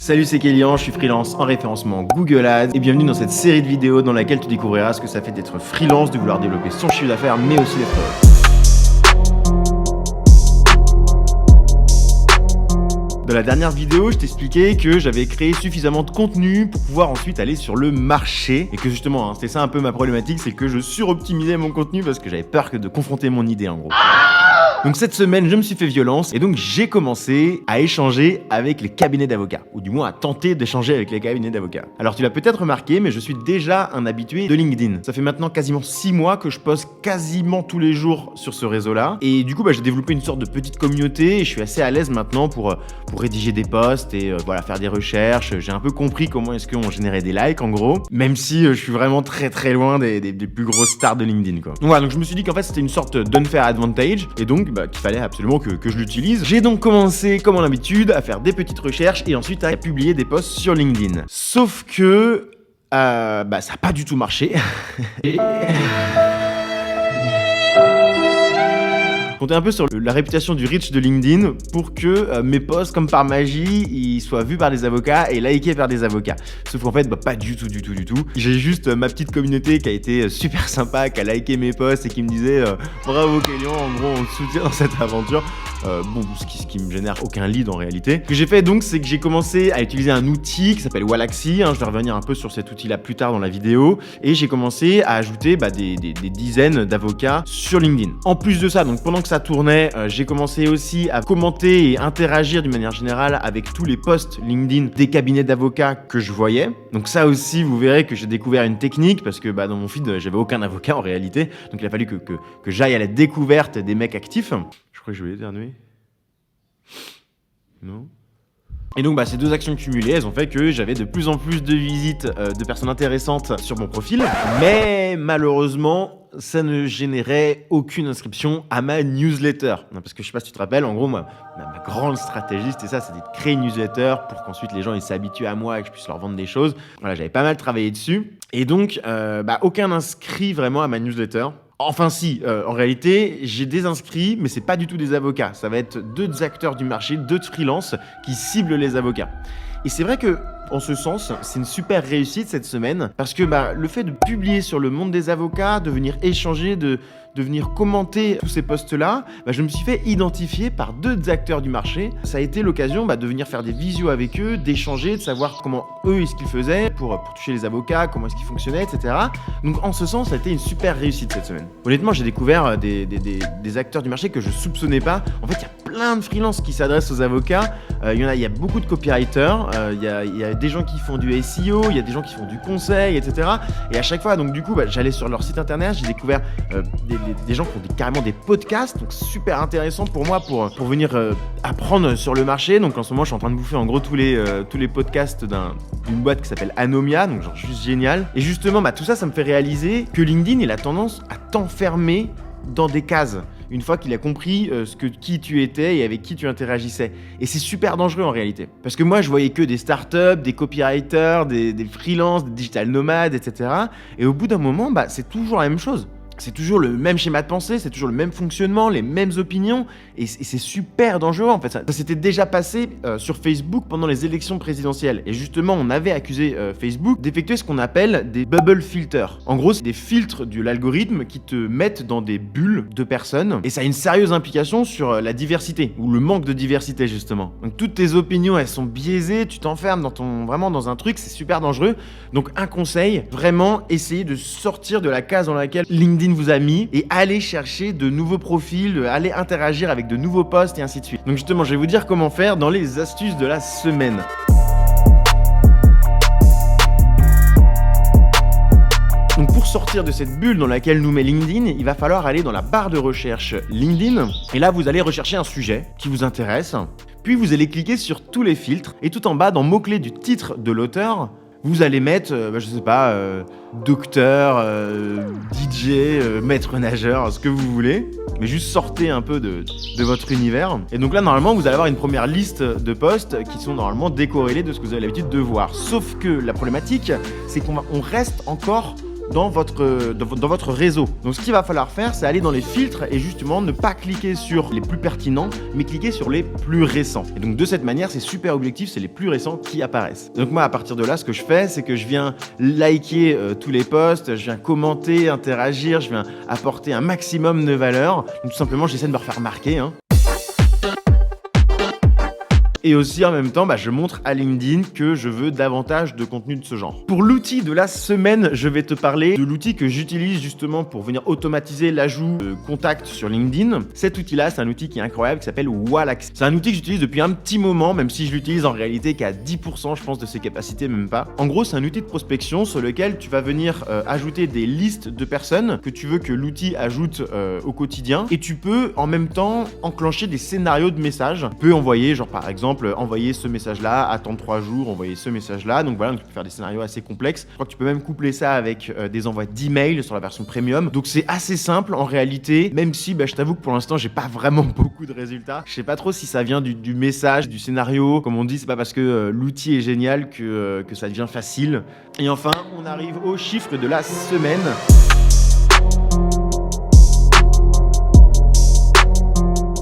Salut, c'est Kélian, je suis freelance en référencement Google Ads et bienvenue dans cette série de vidéos dans laquelle tu découvriras ce que ça fait d'être freelance, de vouloir développer son chiffre d'affaires mais aussi d'être heureux. Dans la dernière vidéo, je t'expliquais que j'avais créé suffisamment de contenu pour pouvoir ensuite aller sur le marché et que justement, c'était ça un peu ma problématique, c'est que je suroptimisais mon contenu parce que j'avais peur de confronter mon idée en gros. Donc cette semaine, je me suis fait violence et donc j'ai commencé à échanger avec les cabinets d'avocats, ou du moins à tenter d'échanger avec les cabinets d'avocats. Alors tu l'as peut-être remarqué, mais je suis déjà un habitué de LinkedIn. Ça fait maintenant quasiment 6 mois que je poste quasiment tous les jours sur ce réseau-là. Et du coup, j'ai développé une sorte de petite communauté et je suis assez à l'aise maintenant pour rédiger des posts et faire des recherches. J'ai un peu compris comment est-ce qu'on générait des likes en gros, même si je suis vraiment très très loin des plus grosses stars de LinkedIn quoi. Donc voilà, donc je me suis dit qu'en fait c'était une sorte d'unfair advantage et donc qu'il fallait absolument que je l'utilise. J'ai donc commencé, comme en l'habitude, à faire des petites recherches et ensuite à publier des posts sur LinkedIn. Sauf que ça n'a pas du tout marché. Comptez un peu sur la réputation du reach de LinkedIn pour que mes posts, comme par magie, ils soient vus par des avocats et likés par des avocats. Sauf qu'en fait, pas du tout. J'ai juste ma petite communauté qui a été super sympa, qui a liké mes posts et qui me disait bravo Kélian, en gros on te soutient dans cette aventure. Ce qui me génère aucun lead en réalité. Ce que j'ai fait donc, c'est que j'ai commencé à utiliser un outil qui s'appelle Wallaxy. Je vais revenir un peu sur cet outil-là plus tard dans la vidéo. Et j'ai commencé à ajouter des dizaines d'avocats sur LinkedIn. En plus de ça, donc pendant que ça tournait, j'ai commencé aussi à commenter et interagir d'une manière générale avec tous les posts LinkedIn des cabinets d'avocats que je voyais. Donc ça aussi, vous verrez que j'ai découvert une technique parce que dans mon feed, j'avais aucun avocat en réalité. Donc il a fallu que j'aille à la découverte des mecs actifs. Je crois que je vais éternuer. Non. Et donc ces deux actions cumulées, elles ont fait que j'avais de plus en plus de visites de personnes intéressantes sur mon profil. Mais malheureusement, ça ne générait aucune inscription à ma newsletter. Parce que je sais pas si tu te rappelles, en gros, ma grande stratégie, c'était ça, c'était de créer une newsletter pour qu'ensuite les gens ils s'habituent à moi et que je puisse leur vendre des choses. Voilà, j'avais pas mal travaillé dessus. Et donc, aucun inscrit vraiment à ma newsletter. Enfin si, en réalité, j'ai des inscrits, mais c'est pas du tout des avocats. Ça va être d'autres acteurs du marché, d'autres freelances qui ciblent les avocats. Et c'est vrai que, en ce sens, c'est une super réussite cette semaine, parce que le fait de publier sur le monde des avocats, de venir échanger, de venir commenter tous ces posts-là, je me suis fait identifier par d'autres acteurs du marché. Ça a été l'occasion de venir faire des visios avec eux, d'échanger, de savoir comment eux, ce qu'ils faisaient pour toucher les avocats, comment est-ce qu'ils fonctionnaient, etc. Donc en ce sens, ça a été une super réussite cette semaine. Honnêtement, j'ai découvert des acteurs du marché que je soupçonnais pas. En fait, il y a plein de freelances qui s'adressent aux avocats. Il y a beaucoup de copywriters, il y a des gens qui font du SEO, il y a des gens qui font du conseil, etc. Et à chaque fois, donc du coup, j'allais sur leur site internet, j'ai découvert des gens qui ont carrément des podcasts, donc super intéressant pour moi pour venir apprendre sur le marché. Donc en ce moment, je suis en train de bouffer en gros tous les podcasts d'une boîte qui s'appelle Anomia, donc genre juste génial. Et justement, tout ça me fait réaliser que LinkedIn, il a tendance à t'enfermer dans des cases une fois qu'il a compris qui tu étais et avec qui tu interagissais. Et c'est super dangereux en réalité. Parce que moi, je voyais que des startups, des copywriters, des freelances, des digital nomades, etc. Et au bout d'un moment, c'est toujours la même chose. C'est toujours le même schéma de pensée, c'est toujours le même fonctionnement, les mêmes opinions, et c'est super dangereux en fait. Ça s'était déjà passé sur Facebook pendant les élections présidentielles, et justement on avait accusé Facebook d'effectuer ce qu'on appelle des bubble filters. En gros, c'est des filtres de l'algorithme qui te mettent dans des bulles de personnes, et ça a une sérieuse implication sur la diversité, ou le manque de diversité justement. Donc toutes tes opinions, elles sont biaisées, tu t'enfermes vraiment dans un truc, c'est super dangereux. Donc un conseil, vraiment essayer de sortir de la case dans laquelle LinkedIn vous a mis et aller chercher de nouveaux profils, aller interagir avec de nouveaux posts et ainsi de suite. Donc justement, je vais vous dire comment faire dans les astuces de la semaine. Donc pour sortir de cette bulle dans laquelle nous met LinkedIn, il va falloir aller dans la barre de recherche LinkedIn et là vous allez rechercher un sujet qui vous intéresse. Puis vous allez cliquer sur tous les filtres et tout en bas dans mots-clés du titre de l'auteur, vous allez mettre, docteur, DJ, maître nageur, ce que vous voulez, mais juste sortez un peu de votre univers. Et donc là, normalement, vous allez avoir une première liste de posts qui sont normalement décorrélés de ce que vous avez l'habitude de voir. Sauf que la problématique, c'est qu'on reste encore dans votre réseau. Donc ce qu'il va falloir faire, c'est aller dans les filtres et justement ne pas cliquer sur les plus pertinents, mais cliquer sur les plus récents. Et donc de cette manière, c'est super objectif, c'est les plus récents qui apparaissent. Donc moi, à partir de là, ce que je fais, c'est que je viens liker tous les posts, je viens commenter, interagir, je viens apporter un maximum de valeur. Donc tout simplement, j'essaie de me refaire marquer, hein. Et aussi en même temps, je montre à LinkedIn que je veux davantage de contenu de ce genre. Pour l'outil de la semaine, je vais te parler de l'outil que j'utilise justement pour venir automatiser l'ajout de contacts sur LinkedIn. Cet outil-là, c'est un outil qui est incroyable qui s'appelle Wallaxy. C'est un outil que j'utilise depuis un petit moment, même si je l'utilise en réalité qu'à 10%, je pense, de ses capacités, même pas. En gros, c'est un outil de prospection sur lequel tu vas venir ajouter des listes de personnes que tu veux que l'outil ajoute au quotidien. Et tu peux en même temps enclencher des scénarios de messages. Tu peux envoyer, genre par exemple, envoyer ce message-là, attendre 3 jours, envoyer ce message-là. Donc voilà, donc tu peux faire des scénarios assez complexes. Je crois que tu peux même coupler ça avec des envois d'emails sur la version premium. Donc c'est assez simple en réalité, même si je t'avoue que pour l'instant, j'ai pas vraiment beaucoup de résultats. Je sais pas trop si ça vient du message, du scénario. Comme on dit, c'est pas parce que l'outil est génial que ça devient facile. Et enfin, on arrive aux chiffres de la semaine.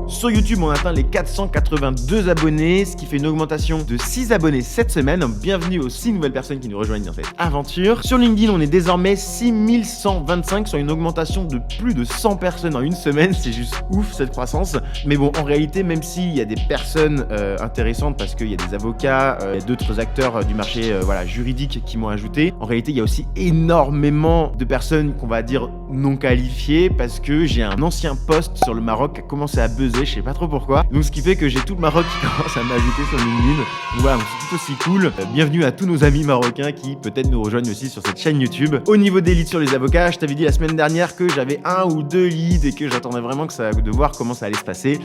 Sur YouTube, on atteint les 482 abonnés, ce qui fait une augmentation de 6 abonnés cette semaine. Bienvenue aux 6 nouvelles personnes qui nous rejoignent dans cette aventure. Sur LinkedIn, on est désormais 6125, sur une augmentation de plus de 100 personnes en une semaine. C'est juste ouf cette croissance. Mais bon, en réalité, même s'il y a des personnes intéressantes, parce qu'il y a des avocats, d'autres acteurs du marché juridique qui m'ont ajouté, en réalité, il y a aussi énormément de personnes qu'on va dire non qualifiées, parce que j'ai un ancien post sur le Maroc qui a commencé à buzzer. Je sais pas trop pourquoi. Donc ce qui fait que j'ai tout le Maroc qui commence à m'ajouter sur LinkedIn. Donc voilà, c'est tout aussi cool. Bienvenue à tous nos amis marocains qui peut-être nous rejoignent aussi sur cette chaîne YouTube. Au niveau des leads sur les avocats, je t'avais dit la semaine dernière que j'avais 1 ou 2 leads et que j'attendais vraiment de voir comment ça allait se passer.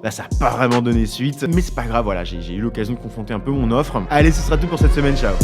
Ça n'a pas vraiment donné suite. Mais c'est pas grave, voilà, j'ai eu l'occasion de confronter un peu mon offre. Allez, ce sera tout pour cette semaine. Ciao.